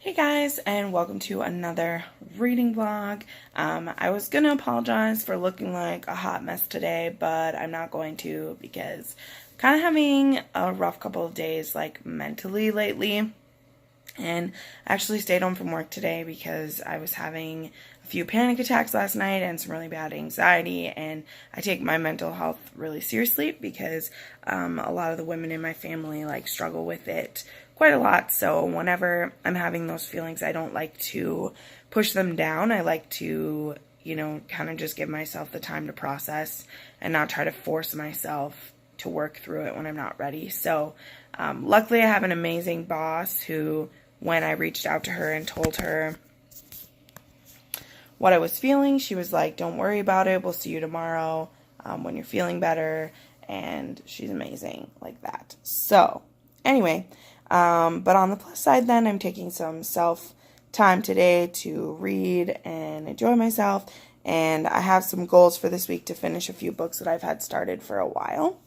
Hey guys, and welcome to another reading vlog. I was gonna apologize for looking like a hot mess today, but I'm not going to because I'm kind of having a rough couple of days, like mentally lately. And I actually stayed home from work today because I was having a few panic attacks last night and some really bad anxiety, and I take my mental health really seriously because a lot of the women in my family struggle with it quite a lot. So whenever I'm having those feelings, I don't like to push them down. I like to, kind of just give myself the time to process and not try to force myself to work through it when I'm not ready. So luckily I have an amazing boss who, when I reached out to her and told her what I was feeling, she was like, "Don't worry about it. We'll see you tomorrow when you're feeling better." And she's amazing like that. So anyway, but on the plus side then, I'm taking some self time today to read and enjoy myself. And I have some goals for this week to finish a few books that I've had started for a while.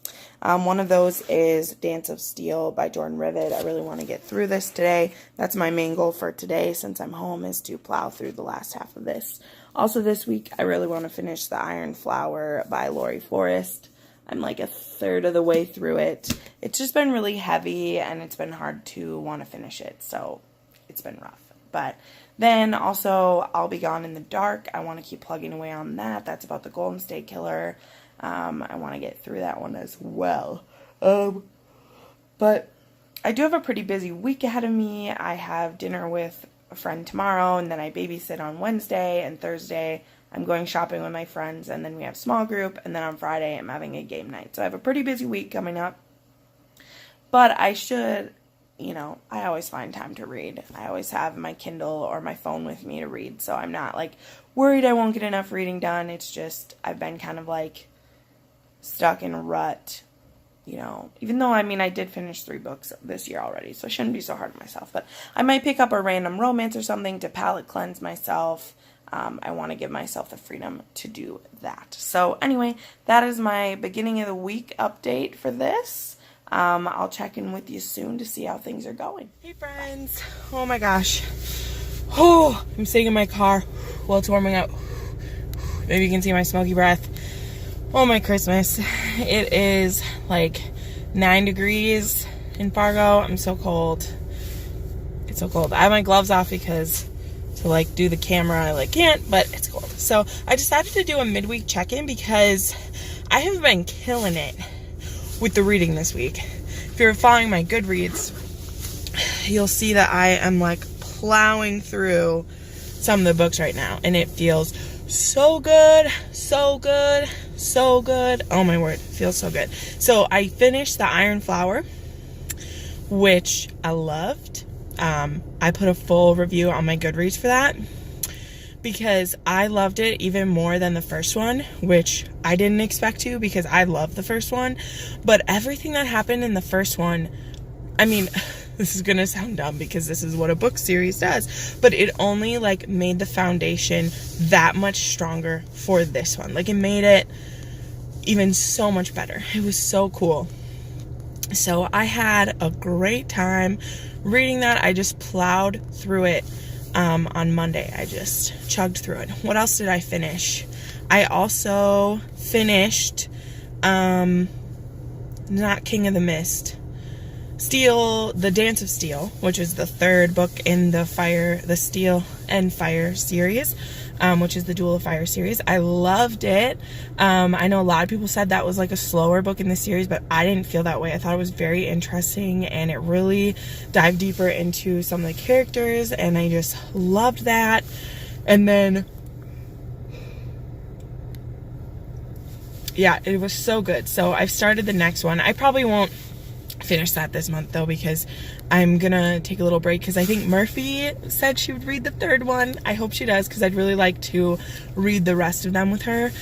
One of those is Dance of Steel by Rivet. I really want to get through this today. That's my main goal for today since I'm home, is to plow through the last half of this. Also this week, I really want to finish The Iron Flower by Laurie. I'm like a third of the way through it. It's just been really heavy and it's been hard to want to finish it, so it's been rough. But then also I'll Be Gone in the Dark. I want to keep plugging away on that. That's about the Golden State Killer. I want to get through that one as well. But I do have a pretty busy week ahead of me. I have dinner with a friend tomorrow, and then I babysit on Wednesday, and Thursday I'm going shopping with my friends, and then we have small group, and then on Friday I'm having a game night. So I have a pretty busy week coming up. But I should, I always find time to read. I always have my Kindle or my phone with me to read, so I'm not worried I won't get enough reading done. It's just I've been kind of stuck in a rut, even though I did finish 3 books this year already, so I shouldn't be so hard on myself. But I might pick up a random romance or something to palate cleanse myself. I want to give myself the freedom to do that. So anyway, that is my beginning of the week update for this. I'll check in with you soon to see how things are going. Hey friends. Oh my gosh. Oh, I'm sitting in my car while it's warming up. Maybe you can see my smoky breath. Oh my Christmas. It is 9 degrees in Fargo. I'm so cold. It's so cold. I have my gloves off because to do the camera I can't, but it's cold. So I decided to do a midweek check-in because I have been killing it with the reading this week. If you're following my Goodreads, you'll see that I am plowing through some of the books right now, and it feels so good, so good, so good. Oh my word, it feels so good. So I finished The Iron Flower, which I loved. I put a full review on my Goodreads for that because I loved it even more than the first one, which I didn't expect to because I loved the first one. But everything that happened in the first one, this is gonna sound dumb because this is what a book series does, but it only made the foundation that much stronger for this one. It made it even so much better. It was so cool. So I had a great time reading that. I just plowed through it on Monday. I just chugged through it. What else did I finish? I also finished not King of the Mist, The Dance of Steel, which is the 3rd book in the Steel and Fire series, which is the Duel of Fire series. I loved it. I know a lot of people said that was a slower book in the series, but I didn't feel that way. I thought it was very interesting, and it really dived deeper into some of the characters, and I just loved that. And then, yeah, it was so good. So I've started the next one. I probably won't finish that this month though because I'm gonna take a little break because I think Murphy said she would read the 3rd one. I hope she does because I'd really like to read the rest of them with her.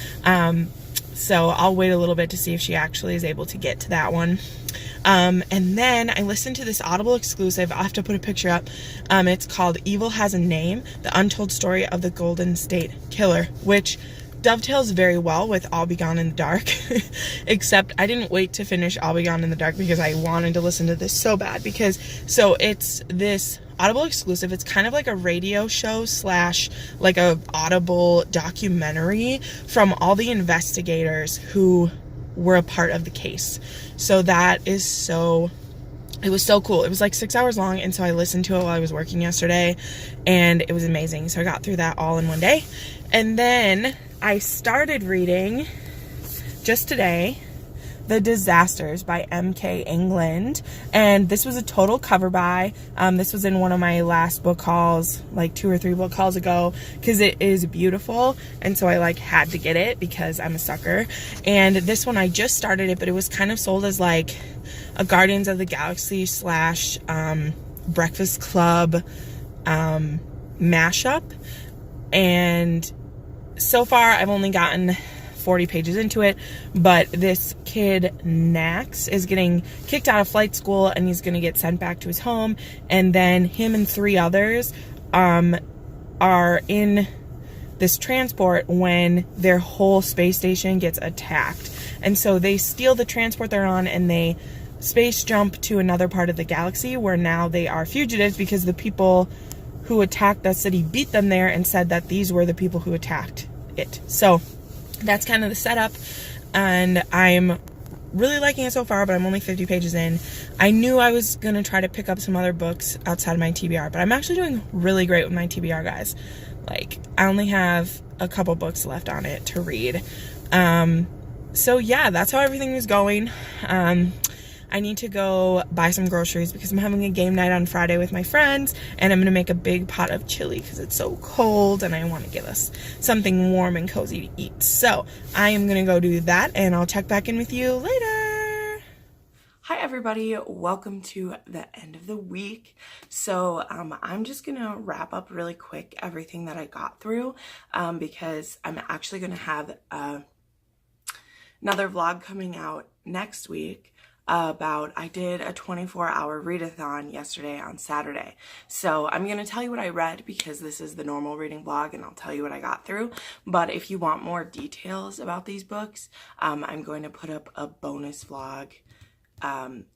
So I'll wait a little bit to see if she actually is able to get to that one. And then I listened to this Audible exclusive. I'll have to put a picture up. It's called Evil Has a Name, The Untold Story of the Golden State Killer, which dovetails very well with I'll Be Gone in the Dark, except I didn't wait to finish I'll Be Gone in the Dark because I wanted to listen to this so bad, because so it's this Audible exclusive. It's kind of like a radio show slash like a Audible documentary from all the investigators who were a part of the case. So that is it was so cool. It was like 6 hours long, and so I listened to it while I was working yesterday, and it was amazing. So I got through that all in one day. And then I started reading just today The Disasters by M.K England, and this was a total cover buy. This was in one of my last book hauls, like 2 or 3 book hauls ago, because it is beautiful, and so I like had to get it because I'm a sucker. And this one I just started it, but it was kind of sold as like a Guardians of the Galaxy slash Breakfast Club mashup, and so far I've only gotten 40 pages into it, but this kid Nax is getting kicked out of flight school, and he's going to get sent back to his home, and then him and 3 others are in this transport when their whole space station gets attacked, and so they steal the transport they're on, and they space jump to another part of the galaxy where now they are fugitives because the people who attacked that city beat them there and said that these were the people who attacked it. So that's kind of the setup, and I'm really liking it so far, but I'm only 50 pages in. I knew I was going to try to pick up some other books outside of my TBR, but I'm actually doing really great with my TBR, guys. Like, I only have a couple books left on it to read. So yeah, that's how everything is going. I need to go buy some groceries because I'm having a game night on Friday with my friends, and I'm going to make a big pot of chili because it's so cold and I want to give us something warm and cozy to eat. So I am going to go do that, and I'll check back in with you later. Hi everybody, welcome to the end of the week. So I'm just going to wrap up really quick everything that I got through because I'm actually going to have another vlog coming out next week. I did a 24-hour readathon yesterday on Saturday. So I'm going to tell you what I read because this is the normal reading vlog, and I'll tell you what I got through. But if you want more details about these books, I'm going to put up a bonus vlog.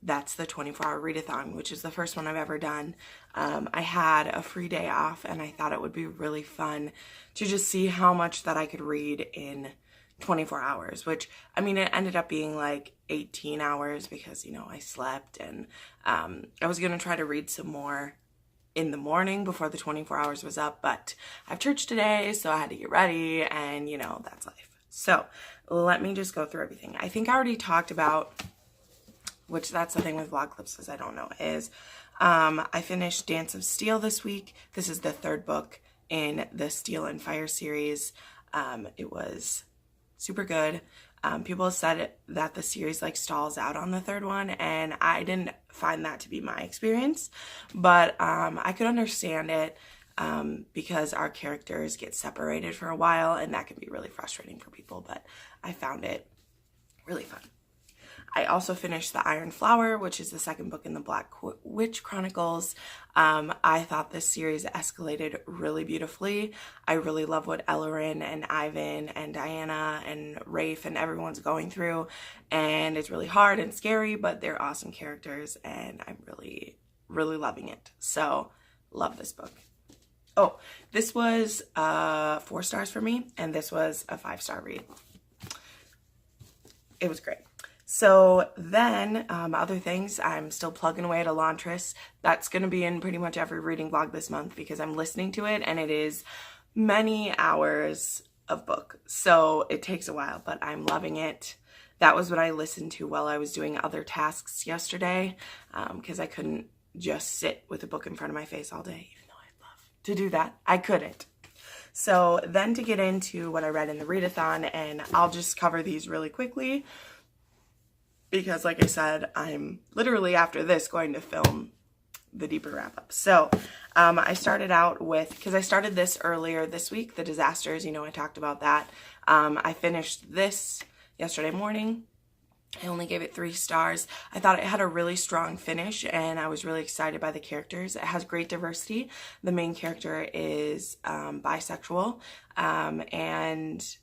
That's the 24-hour readathon, which is the first one I've ever done. I had a free day off, and I thought it would be really fun to just see how much that I could read in 24 hours, which, I mean, it ended up being like 18 hours because, you know, I slept, and I was going to try to read some more in the morning before the 24 hours was up, but I have church today, so I had to get ready, and, you know, that's life. So let me just go through everything. I think I already talked about, which that's the thing with vlog clips is I don't know, is I finished Dance of Steel this week. This is the 3rd book in the Steel and Fire series. It was super good. People have said that the series like stalls out on the 3rd one, and I didn't find that to be my experience, but I could understand it because our characters get separated for a while, and that can be really frustrating for people, but I found it really fun. I also finished The Iron Flower, which is the 2nd book in the Black Witch Chronicles. I thought this series escalated really beautifully. I really love what Ellerin and Ivan and Diana and Rafe and everyone's going through, and it's really hard and scary, but they're awesome characters, and I'm really, really loving it. So, love this book. Oh, this was 4 stars for me, and this was a 5-star read. It was great. So then, other things, I'm still plugging away at Elantris. That's going to be in pretty much every reading vlog this month because I'm listening to it, and it is many hours of book. So it takes a while, but I'm loving it. That was what I listened to while I was doing other tasks yesterday because I couldn't just sit with a book in front of my face all day, even though I'd love to do that. I couldn't. So then to get into what I read in the readathon, and I'll just cover these really quickly, because like I said, I'm literally after this going to film the deeper wrap up. So I started out with, because I started this earlier this week, The Disasters, you know, I talked about that. I finished this yesterday morning. I only gave it 3 stars. I thought it had a really strong finish, and I was really excited by the characters. It has great diversity. The main character is bisexual, and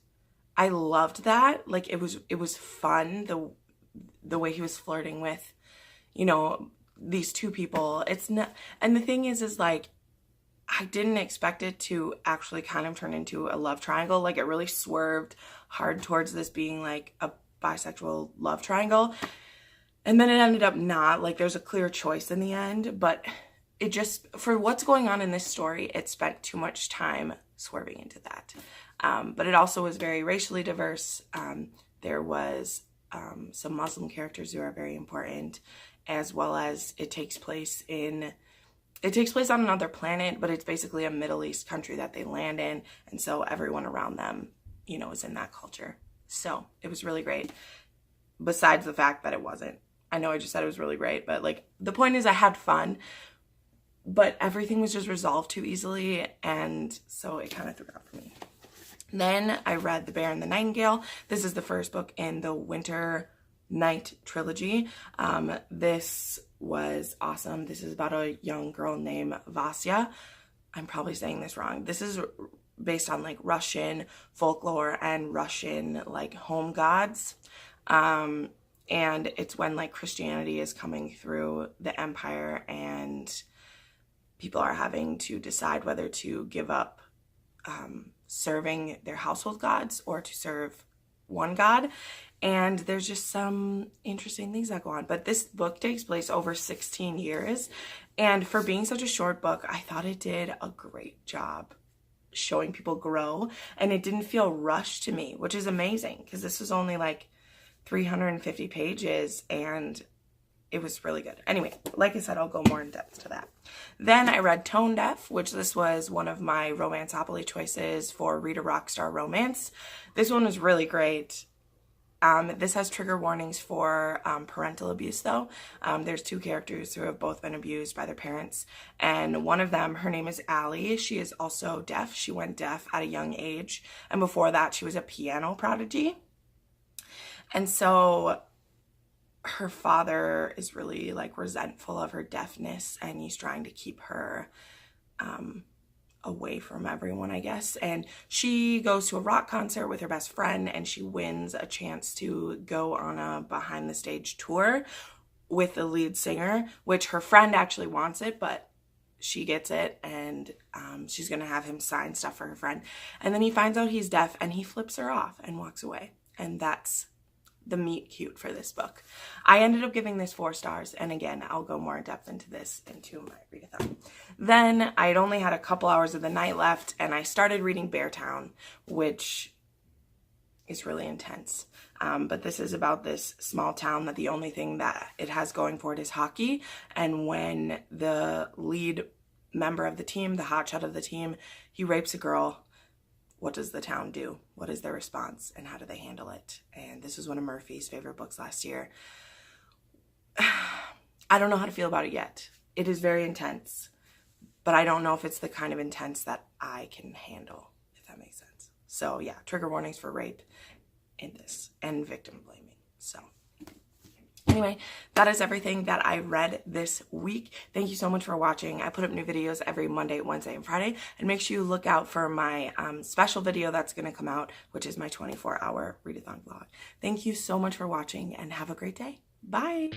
I loved that. Like, it was fun, the way he was flirting with, you know, these two people. It's not, and the thing is like, I didn't expect it to actually kind of turn into a love triangle. Like, it really swerved hard towards this being like a bisexual love triangle. And then it ended up not. Like, there's a clear choice in the end, but it just, for what's going on in this story, it spent too much time swerving into that. But it also was very racially diverse. There was some Muslim characters who are very important, as well as it takes place on another planet, but it's basically a Middle East country that they land in, and so everyone around them, you know, is in that culture. So it was really great, besides the fact that it wasn't. I know I just said it was really great, but like, the point is I had fun, but everything was just resolved too easily, and so it kind of threw out for me. Then I read The Bear and the Nightingale. This is the first book in the Winter Night trilogy. This was awesome. This is about a young girl named Vasya. I'm probably saying this wrong. This is based on like Russian folklore and Russian like home gods. And it's when like Christianity is coming through the empire and people are having to decide whether to give up serving their household gods or to serve one god. And there's just some interesting things that go on. But this book takes place over 16 years. And for being such a short book, I thought it did a great job showing people grow. And it didn't feel rushed to me, which is amazing, because this was only like 350 pages and it was really good. Anyway, like I said, I'll go more in depth to that. Then I read Tone Deaf, which this was one of my Romanceopoly choices for Read a Rockstar Romance. This one was really great. This has trigger warnings for parental abuse, though. There's two characters who have both been abused by their parents, and one of them, her name is Allie. She is also deaf. She went deaf at a young age, and before that, she was a piano prodigy. And so her father is really like resentful of her deafness, and he's trying to keep her away from everyone, I guess. And she goes to a rock concert with her best friend, and she wins a chance to go on a behind the stage tour with the lead singer, which her friend actually wants it, but she gets it, and she's gonna have him sign stuff for her friend. And then he finds out he's deaf, and he flips her off and walks away. And that's the meet cute for this book. I ended up giving this 4 stars, and again, I'll go more in depth into this into my readathon. Then I had only had a couple hours of the night left, and I started reading Beartown, which is really intense. But this is about this small town that the only thing that it has going for it is hockey. And when the lead member of the team, the hotshot of the team, he rapes a girl, what does the town do? What is their response, and how do they handle it? And this was one of Murphy's favorite books last year. I don't know how to feel about it yet. It is very intense, but I don't know if it's the kind of intense that I can handle, if that makes sense. So yeah, trigger warnings for rape in this, and victim blaming. So anyway, that is everything that I read this week. Thank you so much for watching. I put up new videos every Monday, Wednesday, and Friday. And make sure you look out for my special video that's going to come out, which is my 24-hour readathon vlog. Thank you so much for watching, and have a great day. Bye.